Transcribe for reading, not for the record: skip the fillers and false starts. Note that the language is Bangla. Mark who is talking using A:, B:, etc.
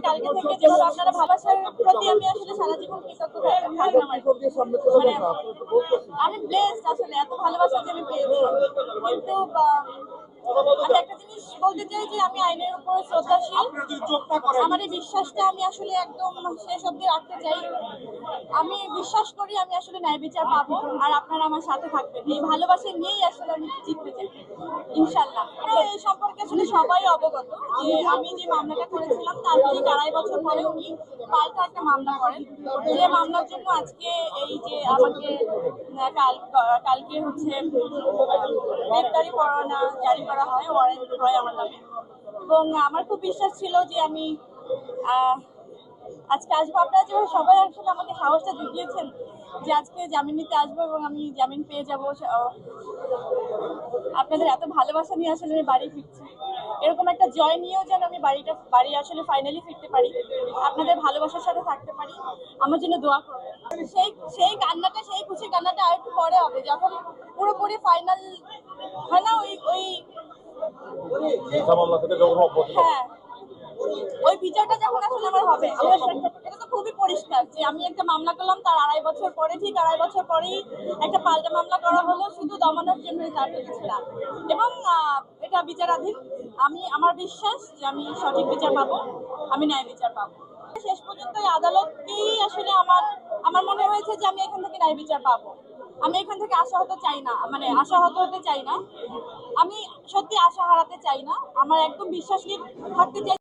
A: কালকে থেকে যেভাবে আপনারা ভালোবাসার প্রতি আমি আসলে সারা জীবন কৃতজ্ঞ থাকলাম আর কি। মানে আমি ব্লেসড আসলে এত ভালোবাসা যে আমি পেয়েছি। কিন্তু আমি একটা জিনিস বলতে চাই যে আমি আইনের উপর শ্রদ্ধাশীল। আমার এই বিশ্বাসটা আমি আসলে একদম শেষ অবধি রাখতে চাই। আমি বিশ্বাস করি আমি আসলে ন্যায় বিচার পাবো, আর আপনারা আমার সাথে থাকবেন। এই ভালোবাসা নিয়েই আসলে আমি জিততে চাই, ইনশাল্লাহ। এই সম্পর্কে আসলে সবাই অবগত যে আমি যে মামলাটা করেছিলাম তার ঠিক 2.5 বছর পরে উনি পাল্টা একটা মামলা করেন, যে মামলার জন্য আজকে এই যে আমাকে কালকে হচ্ছে গ্রেপ্তারি পরোয়ানা জারি করা হয়, ওয়ারেন্ট হয় আমার নামে। এবং আমার খুব বিশ্বাস ছিল যে আমি আজকে আসবো। আপনারা যেভাবে সবাই আসলে আমাকে সাহসটা জুগিয়েছেন যে আজকে জামিন নিতে আসবো এবং আমি জামিন পেয়ে যাবো, আপনাদের এত ভালোবাসা নিয়ে আসলে আমি বাড়ি ফিরছি। এরকম একটা জয় নিয়েও যেন আমি বাড়ি আসলে ফাইনালি ফিরতে পারি, আপনাদের ভালোবাসার সাথে থাকতে পারি। আমার জন্য দোয়া করবেন। সেই কান্নাটা, সেই খুশির কান্নাটা আর একটু পরে হবে, যখন পুরোপুরি ফাইনাল হয় না, ওই ওই হ্যাঁ, ওই বিচারটা যখন আসলে আমার হবে। এটা তো খুবই পরিষ্কার যে আমি একটা মামলা করলাম, তার 2.5 বছর পরে, ঠিক 2.5 বছর পরেই একটা পাল্টা মামলা করা হলো শুধু দমানোর জন্য, তার কিছু না। এবং এটা বিচারাধীন। আমার বিশ্বাস যে আমি সঠিক বিচার পাবো, আমি ন্যায় বিচার পাবো। শেষ পর্যন্ত এই আদালতকেই আসলে আমার মনে হয়েছে যে আমি এখান থেকে ন্যায় বিচার পাবো। আমি এখান থেকে আশাহত চাই না, মানে আশাহত হতে চাই না। আমি সত্যি আশা হারাতে চাই না। আমার একদম বিশ্বাস নিয়ে থাকতে চাই।